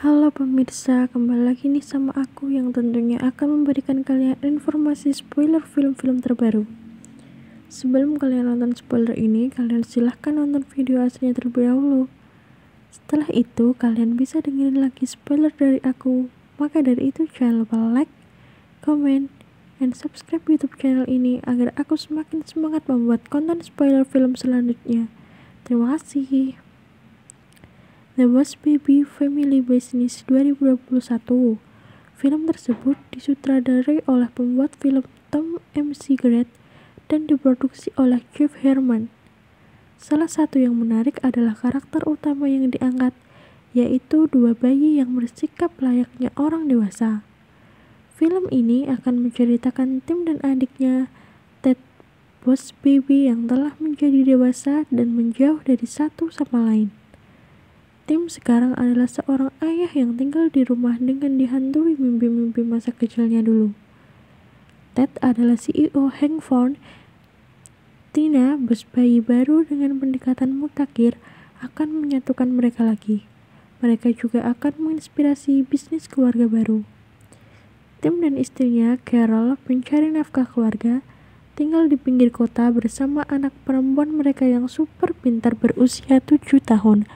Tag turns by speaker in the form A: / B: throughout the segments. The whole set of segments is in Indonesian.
A: Halo pemirsa, kembali lagi nih sama aku yang tentunya akan memberikan kalian informasi spoiler film-film terbaru. Sebelum kalian nonton spoiler ini, kalian silahkan nonton video aslinya terlebih dahulu. Setelah itu, kalian bisa dengerin lagi spoiler dari aku. Maka dari itu, jangan lupa like, comment, dan subscribe YouTube channel ini agar aku semakin semangat membuat konten spoiler film selanjutnya. Terima kasih. The Boss Baby Family Business 2021. Film tersebut disutradarai oleh pembuat film Tom M. Sigrid dan diproduksi oleh Jeff Herman. Salah satu yang menarik adalah karakter utama yang diangkat, yaitu dua bayi yang bersikap layaknya orang dewasa. Film ini akan menceritakan Tim dan adiknya, Ted Boss Baby yang telah menjadi dewasa dan menjauh dari satu sama lain. Tim sekarang adalah seorang ayah yang tinggal di rumah dengan dihantui mimpi-mimpi masa kecilnya dulu. Ted adalah CEO Hank Ford. Tina, bos bayi baru dengan pendekatan mutakhir, akan menyatukan mereka lagi. Mereka juga akan menginspirasi bisnis keluarga baru. Tim dan istrinya, Carol, pencari nafkah keluarga, tinggal di pinggir kota bersama anak perempuan mereka yang super pintar berusia 7 tahun.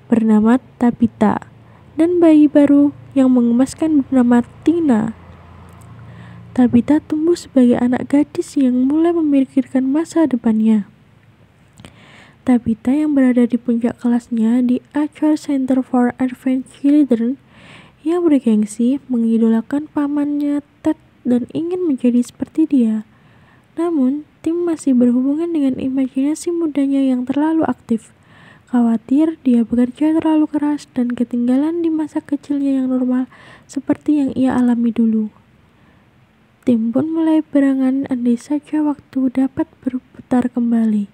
A: Bernama Tabitha, dan bayi baru yang mengemaskan bernama Tina. Tabitha tumbuh sebagai anak gadis yang mulai memikirkan masa depannya. Tabitha yang berada di puncak kelasnya di Achor Center for Advanced Children yang bergengsi mengidolakan pamannya Ted dan ingin menjadi seperti dia. Namun, Tim masih berhubungan dengan imajinasi mudanya yang terlalu aktif. Khawatir dia bekerja terlalu keras dan ketinggalan di masa kecilnya yang normal seperti yang ia alami dulu. Tim pun mulai berangan andai saja waktu dapat berputar kembali.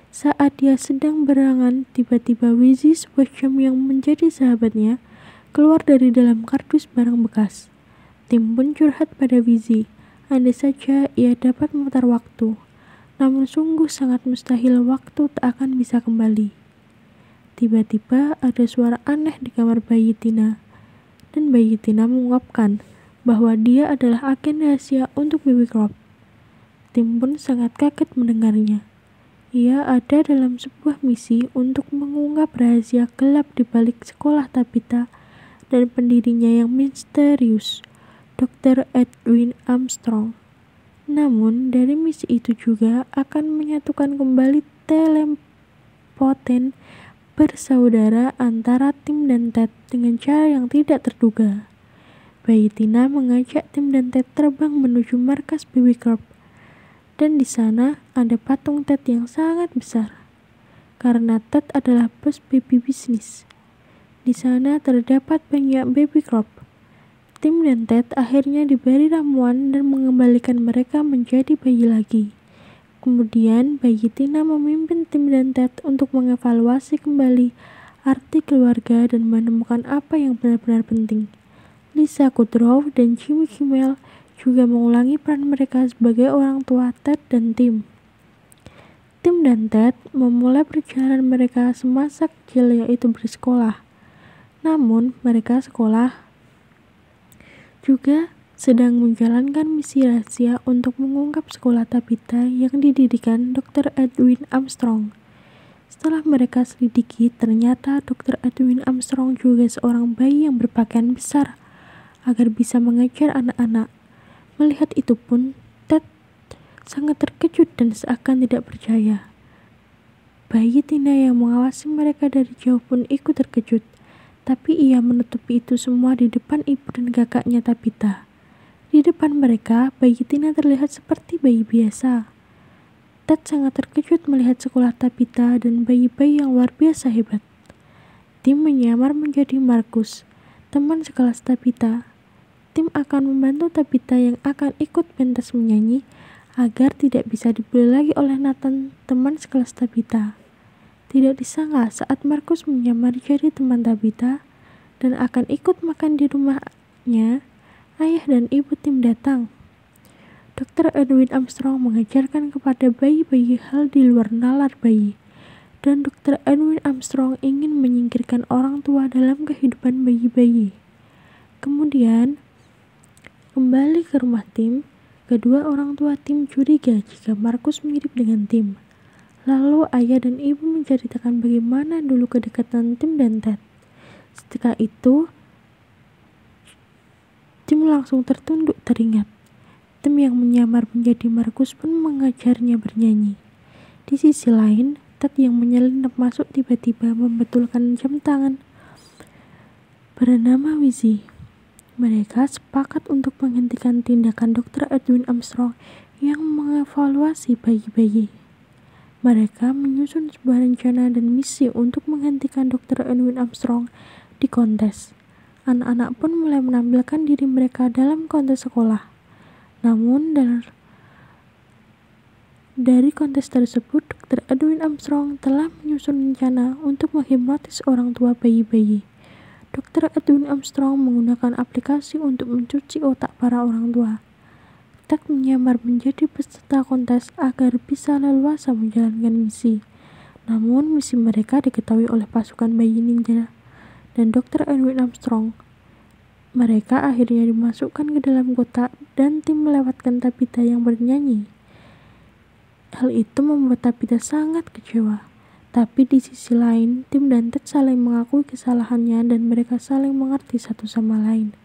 A: Saat dia sedang berangan, tiba-tiba Wizzy, sebuah jam yang menjadi sahabatnya, keluar dari dalam kardus barang bekas. Tim pun curhat pada Wizzy, andai saja ia dapat memutar waktu. Namun sungguh sangat mustahil waktu tak akan bisa kembali. Tiba-tiba ada suara aneh di kamar bayi Tina, dan bayi Tina mengungkapkan bahwa dia adalah agen rahasia untuk Baby Crop. Tim pun sangat kaget mendengarnya. Ia ada dalam sebuah misi untuk mengungkap rahasia gelap di balik sekolah Tabitha dan pendirinya yang misterius, Dr. Edwin Armstrong. Namun, dari misi itu juga akan menyatukan kembali telepoten bersaudara antara Tim dan Ted dengan cara yang tidak terduga. Bayi Tina mengajak Tim dan Ted terbang menuju markas Baby Corp, dan di sana ada patung Ted yang sangat besar. Karena Ted adalah bos baby bisnis, di sana terdapat banyak Baby Corp. Tim dan Ted akhirnya diberi ramuan dan mengembalikan mereka menjadi bayi lagi. Kemudian, bayi Tina memimpin Tim dan Ted untuk mengevaluasi kembali arti keluarga dan menemukan apa yang benar-benar penting. Lisa Kudrow dan Jimmy Kimmel juga mengulangi peran mereka sebagai orang tua Ted dan Tim. Tim dan Ted memulai perjalanan mereka semasa kecil, yaitu bersekolah. Namun, mereka sekolah juga sedang menjalankan misi rahasia untuk mengungkap sekolah Tabitha yang didirikan Dr. Edwin Armstrong. Setelah mereka selidiki, ternyata Dr. Edwin Armstrong juga seorang bayi yang berpakaian besar agar bisa mengejar anak-anak. Melihat itu pun, Ted sangat terkejut dan seakan tidak percaya. Bayi Tina yang mengawasi mereka dari jauh pun ikut terkejut, tapi ia menutupi itu semua di depan ibu dan kakaknya Tabitha. Di depan mereka, bayi Tina terlihat seperti bayi biasa. Ted sangat terkejut melihat sekolah Tabitha dan bayi-bayi yang luar biasa hebat. Tim menyamar menjadi Marcus, teman sekelas Tabitha. Tim akan membantu Tabitha yang akan ikut pentas menyanyi agar tidak bisa dibully lagi oleh Nathan, teman sekelas Tabitha. Tidak disangka saat Marcus menyamar jadi teman Tabitha dan akan ikut makan di rumahnya, ayah dan ibu Tim datang. Dr. Edwin Armstrong mengajarkan kepada bayi-bayi hal di luar nalar bayi. dan Dr. Edwin Armstrong ingin menyingkirkan orang tua dalam kehidupan bayi-bayi. Kemudian, kembali ke rumah Tim, kedua orang tua Tim curiga jika Markus mirip dengan Tim. Lalu ayah dan ibu menceritakan bagaimana dulu kedekatan Tim dan Ted. Setelah itu, Tim langsung tertunduk teringat. Tim yang menyamar menjadi Markus pun mengajarnya bernyanyi. Di sisi lain, Ted yang menyelinap masuk tiba-tiba membetulkan jam tangan bernama Wizzy. Mereka sepakat untuk menghentikan tindakan Dr. Edwin Armstrong yang mengevaluasi bayi-bayi. Mereka menyusun sebuah rencana dan misi untuk menghentikan Dr. Edwin Armstrong di kontes. Anak-anak pun mulai menampilkan diri mereka dalam kontes sekolah. Namun, dari kontes tersebut, Dr. Edwin Armstrong telah menyusun rencana untuk menghipnotis orang tua bayi-bayi. Dr. Edwin Armstrong menggunakan aplikasi untuk mencuci otak para orang tua. Ted menyamar menjadi peserta kontes agar bisa leluasa menjalankan misi. Namun, misi mereka diketahui oleh pasukan bayi ninja dan Dr. Edwin Armstrong. Mereka akhirnya dimasukkan ke dalam kotak dan Tim melewatkan Tabitha yang bernyanyi. Hal itu membuat Tabitha sangat kecewa. Tapi di sisi lain, Tim dan Ted saling mengakui kesalahannya dan mereka saling mengerti satu sama lain.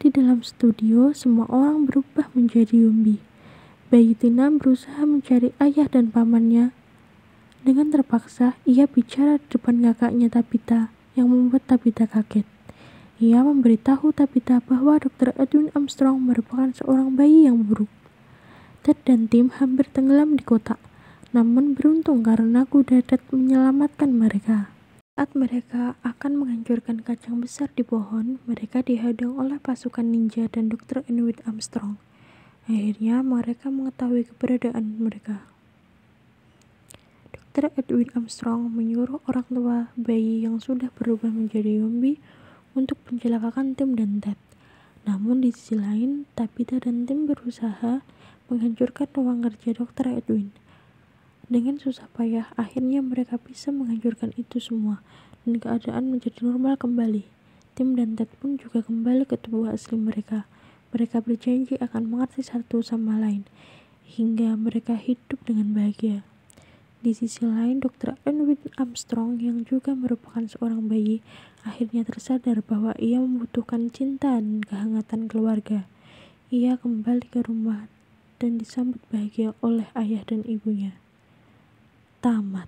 A: Di dalam studio, semua orang berubah menjadi zombie. Bayi Tina berusaha mencari ayah dan pamannya. Dengan terpaksa, ia bicara di depan kakaknya Tabitha yang membuat Tabitha kaget. Ia memberitahu Tabitha bahwa Dr. Edwin Armstrong merupakan seorang bayi yang buruk. Ted dan Tim hampir tenggelam di kotak, namun beruntung karena kuda Ted menyelamatkan mereka. Saat mereka akan menghancurkan kacang besar di pohon, mereka dihadang oleh pasukan ninja dan Dr. Edwin Armstrong. Akhirnya mereka mengetahui keberadaan mereka. Dr. Edwin Armstrong menyuruh orang tua bayi yang sudah berubah menjadi zombie untuk mencelakakan Tim dan Ted. Namun di sisi lain, Tabitha dan Tim berusaha menghancurkan ruang kerja Dr. Edwin. Dengan susah payah, akhirnya mereka bisa menghancurkan itu semua dan keadaan menjadi normal kembali. Tim dan Ted pun juga kembali ke tubuh asli mereka. Mereka berjanji akan mengerti satu sama lain hingga mereka hidup dengan bahagia. Di sisi lain, Dr. Edwin Armstrong yang juga merupakan seorang bayi akhirnya tersadar bahwa ia membutuhkan cinta dan kehangatan keluarga. Ia kembali ke rumah dan disambut bahagia oleh ayah dan ibunya. Tamat.